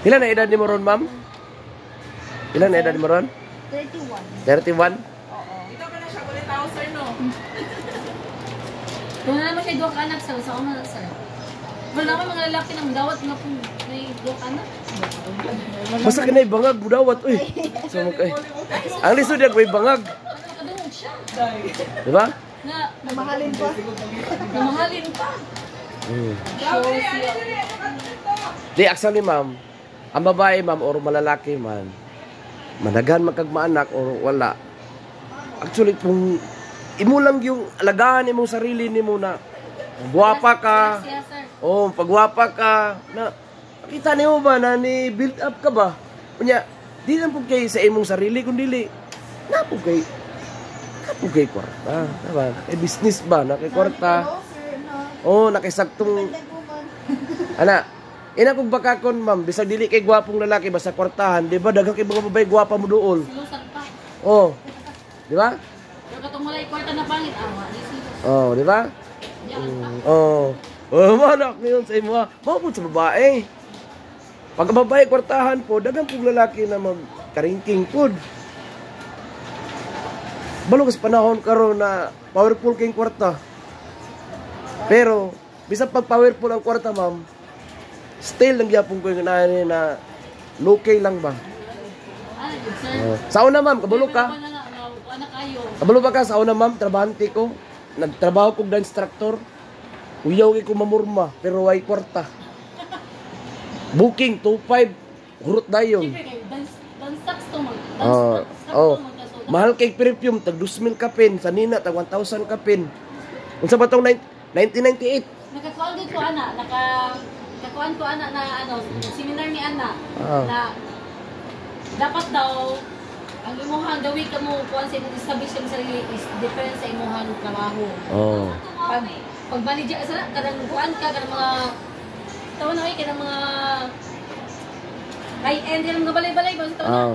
Ilan na edad ni mo ron, ma'am? Ilan na edad ni mo ron? 31. 31? Ito ka na siya, ulit tao, sir, no? Kung naman siya doon ka anak, sir, sa uma, sir. Wala naman mga lalaki ng dawat na kung may doon ka anak. Basta ka na bangag, budawat. Uy, so, okay. Ang lisod yan, may bangag. Nakadungog siya. Diba? Na, namahalin pa. Namahalin pa. So, siya. Di, actually, ma'am, ang babae, ma'am, or malalaki, man, managan magkagmaanak or wala. Actually, kung imo lang yung alagaan imong sarili nimo na guwapa ka, oh, pagwapa ka, na kita nimo ba na ni build up ka ba? Kunya, di lang pug kay sa imong sarili kundi na pug kay kwarta, diba? Eh business ba na kay kwarta? Oh, nakisaktong ana. Ina kung bakakon, ma'am, bisag dili kay gwapong lalaki basta kwartahan, di ba? Daghang kay mga babae gwapa mo duol. Lusak pa. Oh. Di ba? Yung katungulay kwarta na pangit, awa. Oh, di ba? Oh. Oh, manak ngayon sa imo. Mao po sa babae. Pag babae kwartahan po, daghang pong lalaki na magkaringking pod. Balog sa panahon karon na powerful king kwarta. Pero bisag pag powerful ang kwarta, ma'am, still lang gyapon ko yung na low-key lang ba? Sa una, ma'am, kabulok ka? Kabulok ba ka? Sa una, ma'am, trabahante ko. Nagtrabaho kong dance instructor. Uyaw ko mamurma, pero way kwarta. Booking, 2.5. Hurot na yun. Dance tax to mag. Mahal kay perfume, tag 2,000 kapin. Sa Nina, tag 1,000 kapin. Unsa ba itong 1998? Nakakuan din ko, ana. Nakakuan ko, ana, na ano, seminar ni ana. Na dapat daw, ang imuhang gawi ka mo, kuan sa establish yung sarili is different sa imuhang trabaho. Oh. Pag manager, kadang kuan ka, kadang mga, tawa na kayo, kadang mga high-end, yung mga balay-balay ba? Tawa na?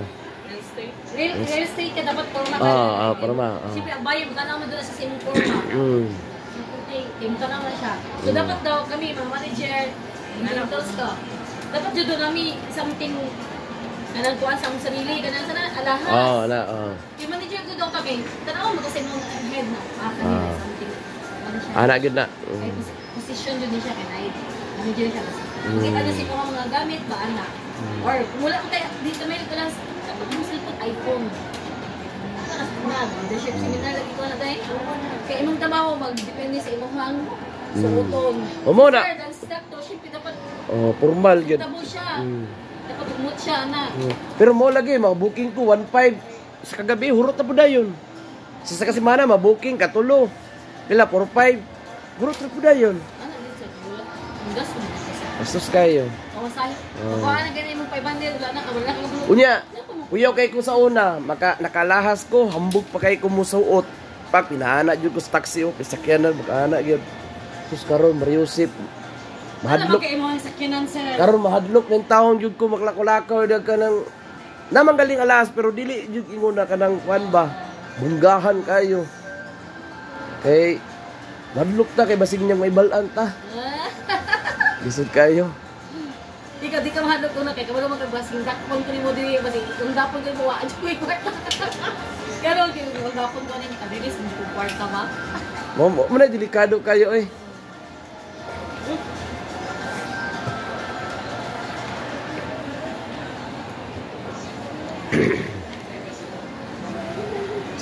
Real estate ka dapat forma ka. Forma. Siyempre, ang bayo, magkana mo doon sa simong forma. Okay, magkana mo na siya. So, dapat daw kami, mga manager, mentors ka. Dapat dyan doon kami something na nagkuhan sa among sarili, ganun sana, alahas. Yung manager ko daw kami, tanaw mo kasi mong head na, kanina, something. Anak yun na. Position doon siya, kaya manager siya. Makita na si mga gamit ba, anak? Or, mula ko kaya, dito may ko lang, yung cellphone, iPhone. Takas na, leadership seminar, lagi ko na tayo. Kaya imong trabaho, mag-depende sa imong hang suoton. Umuna. Sir, dance instructor, syempre dapat formal yun. tabo siya. Dapat umot siya, anak. Pero mo lagi, booking ko, 1.5. Sa kagabi, hurot na po na yun. Sa kasimana, booking, katulo. Pila, 4.5. Hurot na po na yun. Ano, dito, ang gas mo. Bastos kayo. Kawasahe. Kukuha na ganyan mong 500, wala na, wala na. Unya, uyaw kay ko sa una, nakalahas ko, hambog pa kay ko musuot. Pag pinahana jud ko sa taxi, sakyanan, magkahana gyud. Sus karon Mariusip. Mahadlok. Ano kay mo ang sakyanan, sir? Karon mahadlok ning taon jud ko maglako-lakaw dag kanang namang galing alas pero dili jud inguna kanang kuan ba. Bunggahan kayo. Kay mahadlok ta kay basig niyang may balan ta. Lisod kayo. Di ka mahadlok ko na kay kabalo magkabasing dakpon ko nimo diri basig kung dapon ko mo wa joy kwarta. Karon kay dapon ko ni kadiris mo kwarta ba? Mo na delikado kayo eh.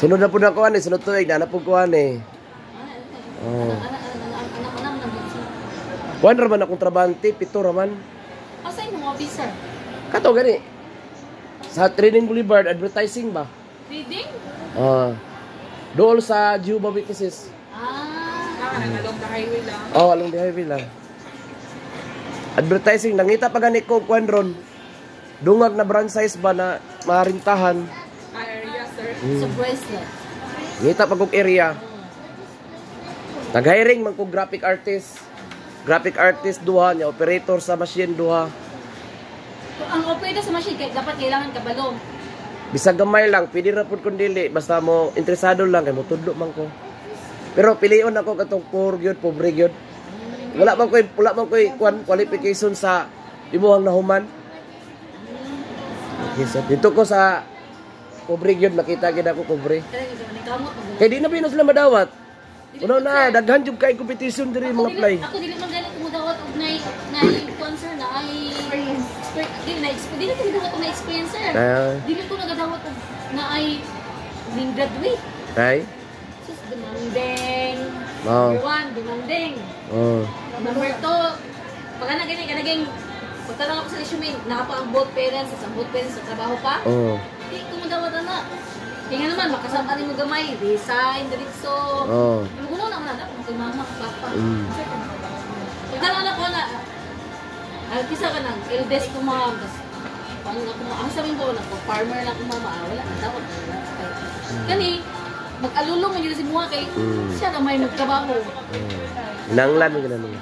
Sunod na po na kuhan eh, sunod tuwig, na po kuhan eh. Kuhan raman akong trabante, 7 raman. Asa yung mga officer? Kato gani. Sa Training Boulevard, advertising ba? Reading? Dool sa Jehovah Witnesses. Along the highway lang. Along the highway lang. Advertising, nangita pa gani ko kuhan ron. Dungag na brand size ba na marintahan. Area, sir. Sa bracelet. Ngita pa kong area. Nag-hiring man kong graphic artist. Graphic artist duha niya, operator sa machine duha. Ang operator sa machine, dapat kailangan kabalo. Bisag gamay lang, pwede ra pud kun dili, basta mo interesado lang kay mo tudlo man ko. Pero pilion ako katong poor gyud, pobre gyud. Wala man koy qualification sa imuhang nahuman. Okay, so dito ko sa pobre gyud nakita gid ako pobre. Kay di na sila madawat. Uno na daghan jud kay competition diri mga play. Ako dili man ganit mudawat og nay sponsor na ay dili ko nagdawat og na experience sir. Dili ko nagadawat og na ay ning graduate. Ay. Sus demanding. Number 1, demanding. Number 2, pag kanaging pagtanong ako sa resume, nakapa ang both parents sa trabaho pa. Hindi ko madawat na. Kaya naman, makasama rin mo gamay, design, diritso. Magulo naman anak, kay mama, papa. Pagtanong ako na, kisa ka nang eldest ko mama, ang sabihin ko, farmer lang ko mama, wala kang tawag. Kani, mag-alulong mo yun si Mua kay siya na may magtrabaho. Nanglan mo ganun.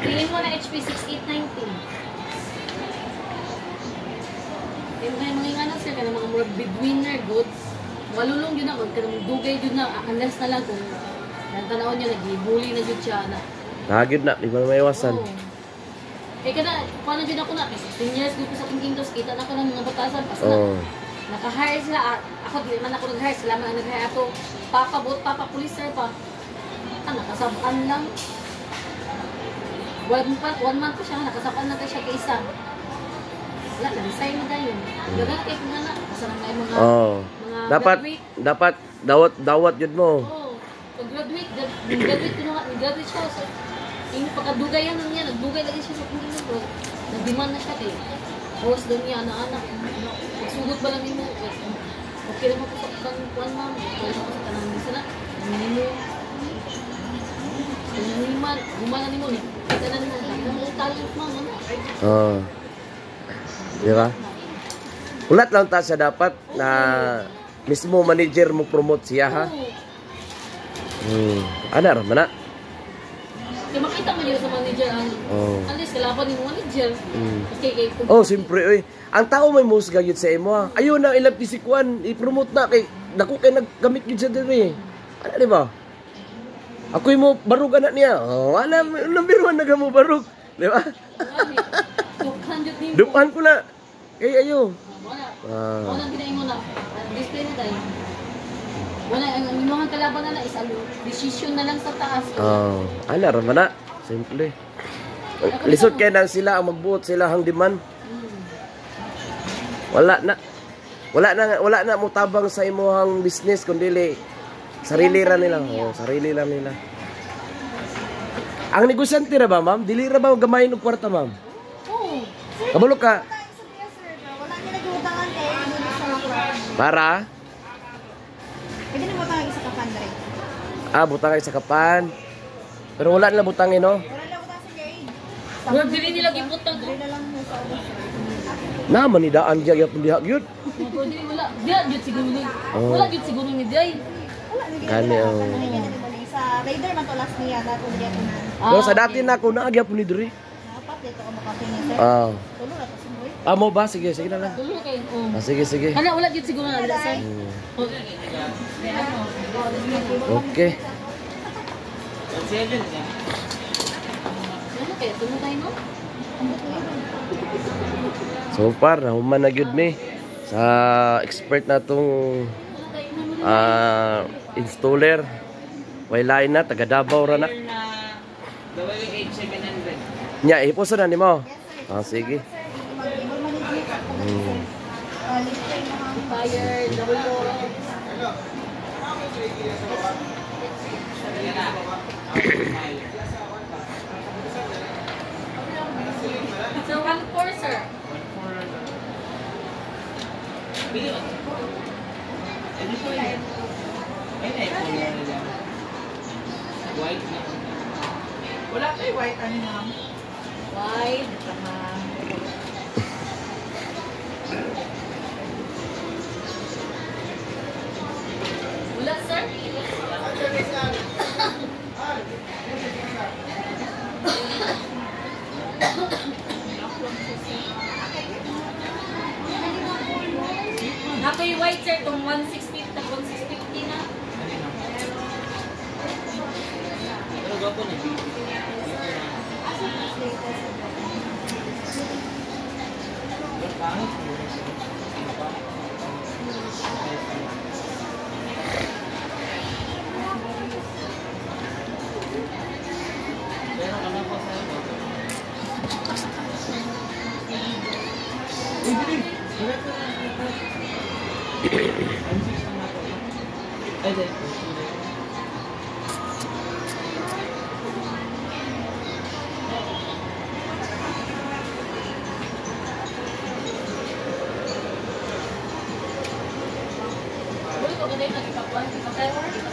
Tingin mo na HP 6890. Yung mga anak sila, ka mga more breadwinner, good. Malulong yun ako, kanang dugay yun na, unless na lang kung tanaw niya, nag-bully na yun siya na. Nagid na, di ba may iwasan? Kaya ka na, paano yun ako na, 16 years dito sa Kintos, kita na ko ng mga batasan, pas na, naka-hire sila, ako di man ako nag-hire, sila man nag-hire ako, papa policer pa, nakasabukan lang. 1 month ko siya, nakasabukan na tayo siya kay isa. Wala, na-design na tayo. Gagal kayo kung nga, kasama na yung mga graduate. Dapat, dawat yun mo. Pag-graduate, nag-graduate siya. So, yung pagkadugay yan niya, nagdugay lagi siya sa Pilipinas bro. Nag-demand na siya kay. Horse daw niya, anak. Pagsugot ba lang yun mo? Okay naman po sa kuwan ma'am. Okay naman po sa tanang nisa na. Hindi mo. Gumana ni mo. Kita na naman. Ang talent ma'am. Di ba? Ulat lang ta siya dapat na mismo manager mo promote siya ha. Ana ra man na. Kaya makita mo yun sa manager unless kalaban ni mo manager. Okay, siyempre oy. Ang tao may musga yun sa imo ha. Ayun na ilap si Kwan, i-promote na kay dako kay naggamit yun sa diri. Ana di ba? Ako mo barug anak niya. Wala number 1 nagamo barug, di ba? Dupan ko na. Kay ayo. Wala ginain mo na. Display na tayo. Wala ang mga kalaban na is decision na lang sa taas. Ala ra man na. Simple. Lisod kay nang sila ang magbuot sila hang demand. Wala na mo tabang sa imong business kundi sarili ra nila. Sarili lang nila. Ang negosyante ra ba, ma'am? Dili ra ba gamayin og kwarta, ma'am? Kabalo ka. Wala niya nag-utangan kay hindi sa mga. Para? Pwede na butang isa ka pan dre. Butang kay sa kapan. Pero wala nila butangin, no? Wala na butang sa gate. Wala dili nila gibutang. Dre na lang sa ubos. Naman ni daan diya gyud diha gyud. Pwede wala. Diya gyud siguro ni. Wala gyud siguro ni Day. Wala ni. Kani sa Raider man to last niya dato diya kunan. No, sa dati na ko naagya po ni diri. Dapat dito ko makatingin sir. Tulo na to simoy. Mo ba? Sige na lang. Tulo kay. Sige. Wala gyud siguro na dira sir. Okay. Ano kaya tulo tayo no? So far, nahuman na gyud mi sa expert na tong installer. Wailay na, taga Davao ra na. Nya, iposo na ni mo. Sige. Fire, double door. So, 1-4, sir. White na. Wala tayo white ano ma'am? White. Wala, sir? Nakoy white, sir, kung 1,650 na. ako na. Asa mas latest? Pangit. Pero kami po sa iyo. Ay, dahil. Uy, pagod yung nagpapuan. Pagkaroon.